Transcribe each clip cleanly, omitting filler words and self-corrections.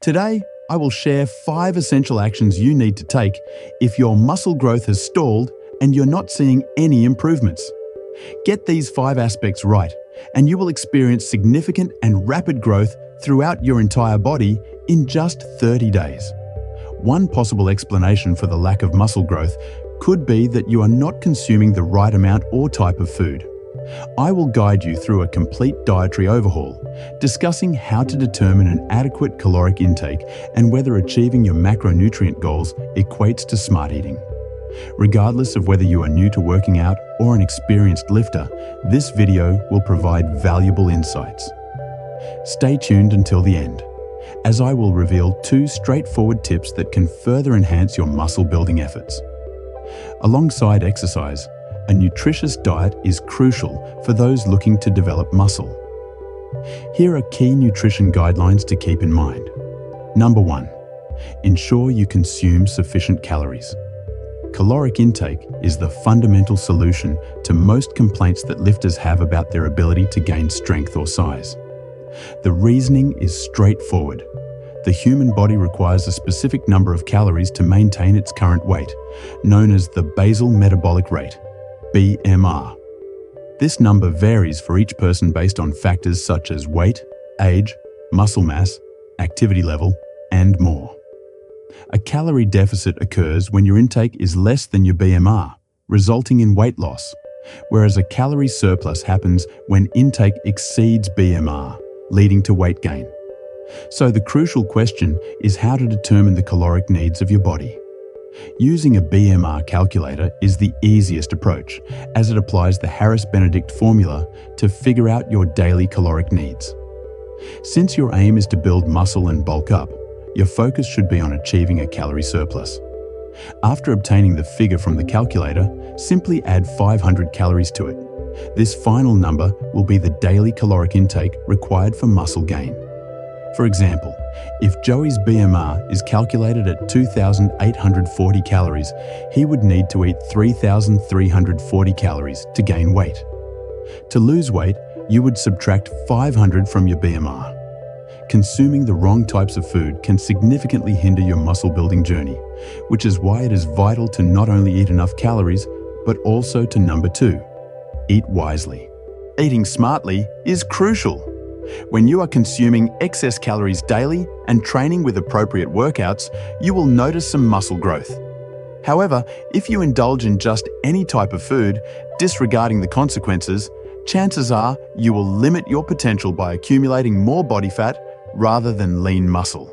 Today, I will share 5 essential actions you need to take if your muscle growth has stalled and you're not seeing any improvements. Get these 5 aspects right, and you will experience significant and rapid growth throughout your entire body in just 30 days. One possible explanation for the lack of muscle growth could be that you are not consuming the right amount or type of food. I will guide you through a complete dietary overhaul, discussing how to determine an adequate caloric intake and whether achieving your macronutrient goals equates to smart eating. Regardless of whether you are new to working out or an experienced lifter, this video will provide valuable insights. Stay tuned until the end, as I will reveal 2 straightforward tips that can further enhance your muscle building efforts. Alongside exercise, a nutritious diet is crucial for those looking to develop muscle. Here are key nutrition guidelines to keep in mind. Number 1. Ensure you consume sufficient calories. Caloric intake is the fundamental solution to most complaints that lifters have about their ability to gain strength or size. The reasoning is straightforward. The human body requires a specific number of calories to maintain its current weight, known as the basal metabolic rate, BMR. This number varies for each person based on factors such as weight, age, muscle mass, activity level, and more. A calorie deficit occurs when your intake is less than your BMR, resulting in weight loss, whereas a calorie surplus happens when intake exceeds BMR, leading to weight gain. So the crucial question is how to determine the caloric needs of your body. Using a BMR calculator is the easiest approach, as it applies the Harris-Benedict formula to figure out your daily caloric needs. Since your aim is to build muscle and bulk up, your focus should be on achieving a calorie surplus. After obtaining the figure from the calculator, simply add 500 calories to it. This final number will be the daily caloric intake required for muscle gain. For example, if Joey's BMR is calculated at 2,840 calories, he would need to eat 3,340 calories to gain weight. To lose weight, you would subtract 500 from your BMR. Consuming the wrong types of food can significantly hinder your muscle building journey, which is why it is vital to not only eat enough calories, but also to number 2, eat wisely. Eating smartly is crucial. When you are consuming excess calories daily and training with appropriate workouts, you will notice some muscle growth. However, if you indulge in just any type of food, disregarding the consequences, chances are you will limit your potential by accumulating more body fat rather than lean muscle.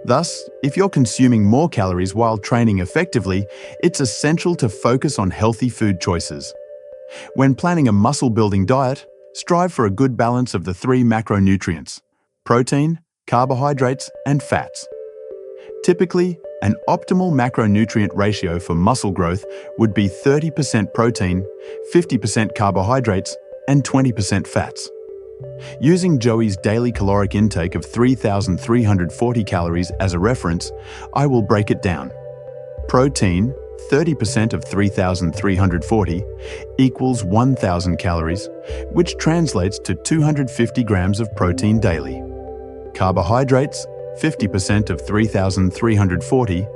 Thus, if you're consuming more calories while training effectively, it's essential to focus on healthy food choices. When planning a muscle-building diet, strive for a good balance of the 3 macronutrients: protein, carbohydrates, and fats. Typically, an optimal macronutrient ratio for muscle growth would be 30% protein, 50% carbohydrates, and 20% fats. Using Joey's daily caloric intake of 3,340 calories as a reference, I will break it down. Protein, 30% of 3,340, equals 1,000 calories, which translates to 250 grams of protein daily. Carbohydrates, 50% of 3,340,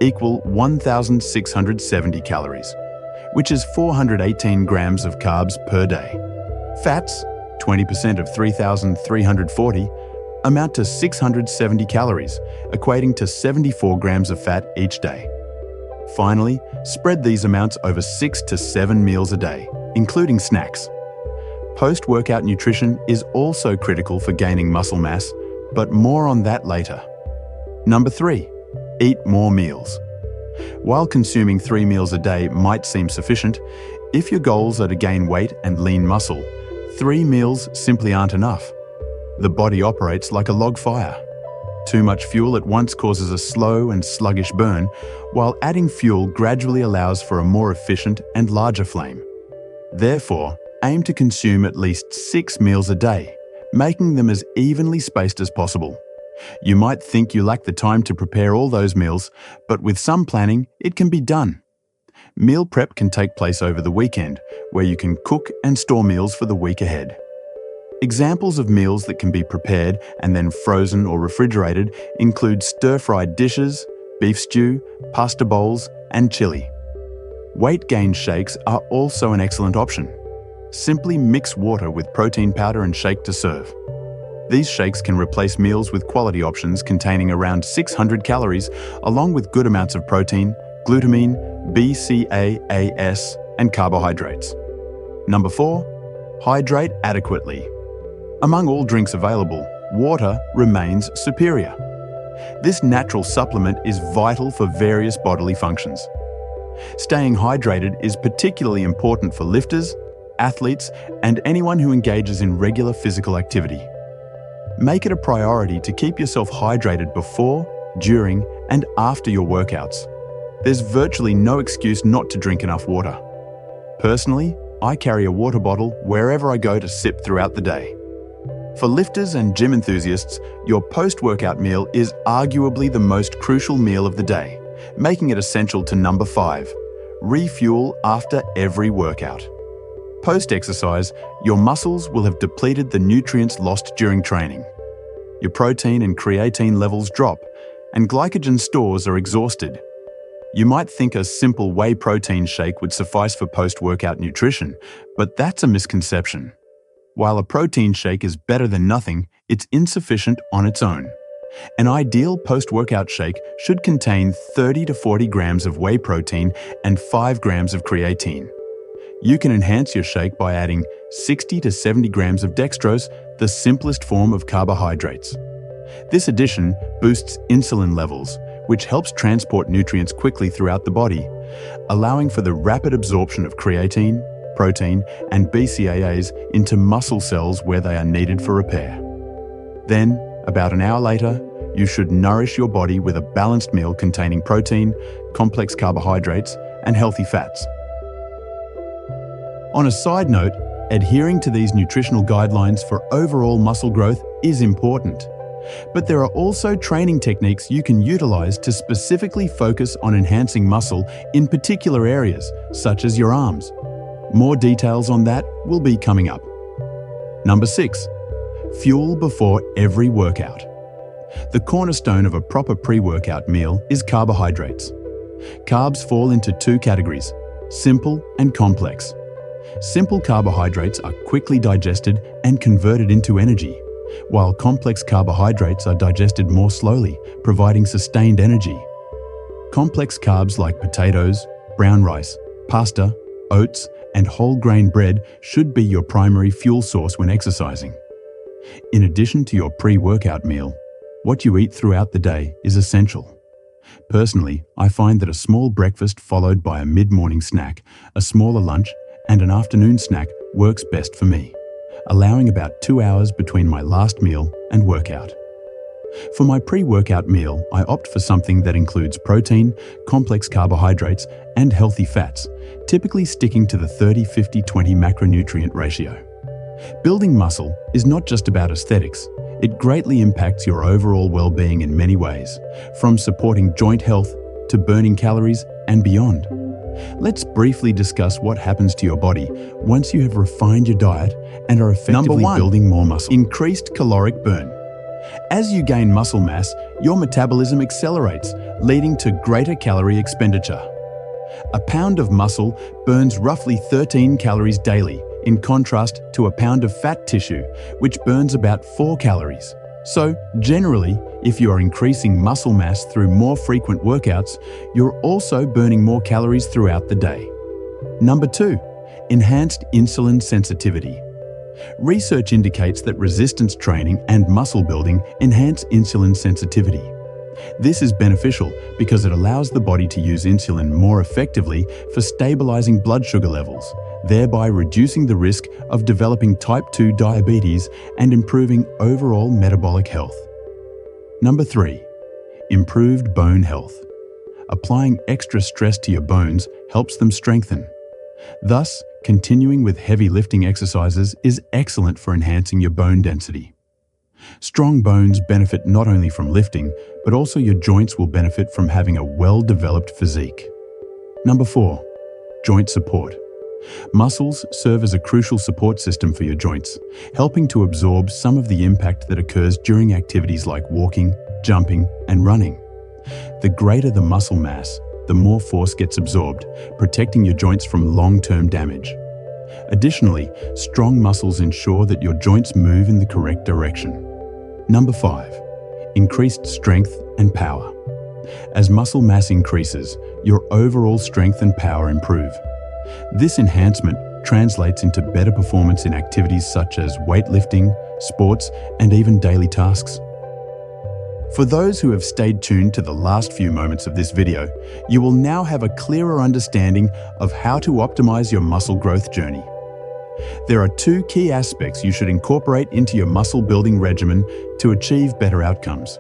equal 1,670 calories, which is 418 grams of carbs per day. Fats, 20% of 3,340, amount to 670 calories, equating to 74 grams of fat each day. Finally, spread these amounts over 6 to 7 meals a day, including snacks. Post-workout nutrition is also critical for gaining muscle mass, but more on that later. Number 3, eat more meals. While consuming 3 meals a day might seem sufficient, if your goals are to gain weight and lean muscle, 3 meals simply aren't enough. The body operates like a log fire. Too much fuel at once causes a slow and sluggish burn, while adding fuel gradually allows for a more efficient and larger flame. Therefore, aim to consume at least 6 meals a day, making them as evenly spaced as possible. You might think you lack the time to prepare all those meals, but with some planning, it can be done. Meal prep can take place over the weekend, where you can cook and store meals for the week ahead. Examples of meals that can be prepared and then frozen or refrigerated include stir-fried dishes, beef stew, pasta bowls, and chili. Weight gain shakes are also an excellent option. Simply mix water with protein powder and shake to serve. These shakes can replace meals with quality options containing around 600 calories, along with good amounts of protein, glutamine, BCAAs, and carbohydrates. Number 4, hydrate adequately. Among all drinks available, water remains superior. This natural supplement is vital for various bodily functions. Staying hydrated is particularly important for lifters, athletes, and anyone who engages in regular physical activity. Make it a priority to keep yourself hydrated before, during, and after your workouts. There's virtually no excuse not to drink enough water. Personally, I carry a water bottle wherever I go to sip throughout the day. For lifters and gym enthusiasts, your post-workout meal is arguably the most crucial meal of the day, making it essential to number 5, refuel after every workout. Post-exercise, your muscles will have depleted the nutrients lost during training. Your protein and creatine levels drop, and glycogen stores are exhausted. You might think a simple whey protein shake would suffice for post-workout nutrition, but that's a misconception. While a protein shake is better than nothing, it's insufficient on its own. An ideal post-workout shake should contain 30 to 40 grams of whey protein and 5 grams of creatine. You can enhance your shake by adding 60 to 70 grams of dextrose, the simplest form of carbohydrates. This addition boosts insulin levels, which helps transport nutrients quickly throughout the body, allowing for the rapid absorption of creatine, protein, and BCAAs into muscle cells where they are needed for repair. Then, about an hour later, you should nourish your body with a balanced meal containing protein, complex carbohydrates, and healthy fats. On a side note, adhering to these nutritional guidelines for overall muscle growth is important. But there are also training techniques you can utilize to specifically focus on enhancing muscle in particular areas, such as your arms. More details on that will be coming up. Number 6, fuel before every workout. The cornerstone of a proper pre-workout meal is carbohydrates. Carbs fall into 2 categories, simple and complex. Simple carbohydrates are quickly digested and converted into energy, while complex carbohydrates are digested more slowly, providing sustained energy. Complex carbs like potatoes, brown rice, pasta, oats, and whole grain bread should be your primary fuel source when exercising. In addition to your pre-workout meal, what you eat throughout the day is essential. Personally, I find that a small breakfast followed by a mid-morning snack, a smaller lunch, and an afternoon snack works best for me, allowing about 2 hours between my last meal and workout. For my pre-workout meal, I opt for something that includes protein, complex carbohydrates, and healthy fats, typically sticking to the 30-50-20 macronutrient ratio. Building muscle is not just about aesthetics. It greatly impacts your overall well-being in many ways, from supporting joint health to burning calories and beyond. Let's briefly discuss what happens to your body once you have refined your diet and are effectively building more muscle. Increased caloric burn. As you gain muscle mass, your metabolism accelerates, leading to greater calorie expenditure. A pound of muscle burns roughly 13 calories daily, in contrast to a pound of fat tissue, which burns about 4 calories. So, generally, if you are increasing muscle mass through more frequent workouts, you're also burning more calories throughout the day. Number 2, enhanced insulin sensitivity. Research indicates that resistance training and muscle building enhance insulin sensitivity. This is beneficial because it allows the body to use insulin more effectively for stabilizing blood sugar levels, thereby reducing the risk of developing type 2 diabetes and improving overall metabolic health. Number 3, improved bone health. Applying extra stress to your bones helps them strengthen. Thus, continuing with heavy lifting exercises is excellent for enhancing your bone density. Strong bones benefit not only from lifting, but also your joints will benefit from having a well-developed physique. Number 4, joint support. Muscles serve as a crucial support system for your joints, helping to absorb some of the impact that occurs during activities like walking, jumping, and running. The greater the muscle mass, the more force gets absorbed, protecting your joints from long-term damage. Additionally, strong muscles ensure that your joints move in the correct direction. Number 5. Increased strength and power. As muscle mass increases, your overall strength and power improve. This enhancement translates into better performance in activities such as weightlifting, sports, and even daily tasks. For those who have stayed tuned to the last few moments of this video, you will now have a clearer understanding of how to optimize your muscle growth journey. There are 2 key aspects you should incorporate into your muscle building regimen to achieve better outcomes.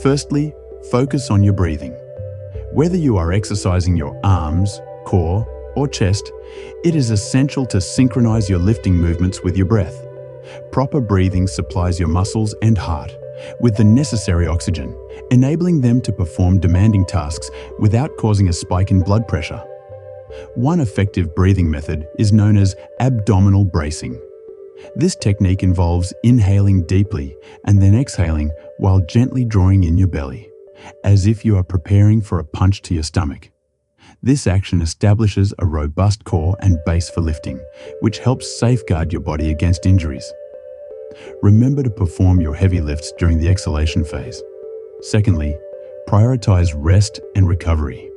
Firstly, focus on your breathing. Whether you are exercising your arms, core, or chest, it is essential to synchronize your lifting movements with your breath. Proper breathing supplies your muscles and heart with the necessary oxygen, enabling them to perform demanding tasks without causing a spike in blood pressure. One effective breathing method is known as abdominal bracing. This technique involves inhaling deeply and then exhaling while gently drawing in your belly, as if you are preparing for a punch to your stomach. This action establishes a robust core and base for lifting, which helps safeguard your body against injuries. Remember to perform your heavy lifts during the exhalation phase. Secondly, prioritize rest and recovery.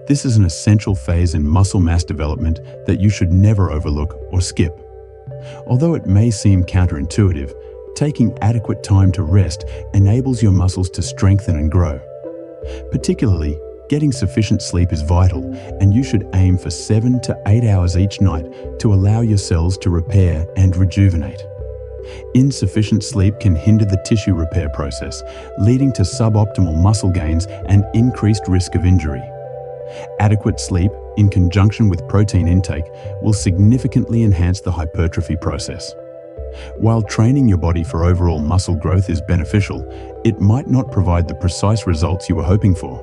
This is an essential phase in muscle mass development that you should never overlook or skip. Although it may seem counterintuitive, taking adequate time to rest enables your muscles to strengthen and grow. Particularly, getting sufficient sleep is vital, and you should aim for 7 to 8 hours each night to allow your cells to repair and rejuvenate. Insufficient sleep can hinder the tissue repair process, leading to suboptimal muscle gains and increased risk of injury. Adequate sleep, in conjunction with protein intake, will significantly enhance the hypertrophy process. While training your body for overall muscle growth is beneficial, it might not provide the precise results you were hoping for.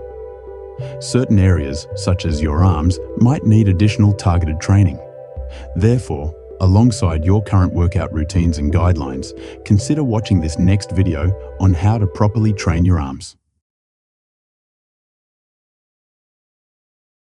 Certain areas, such as your arms, might need additional targeted training. Therefore, alongside your current workout routines and guidelines, consider watching this next video on how to properly train your arms.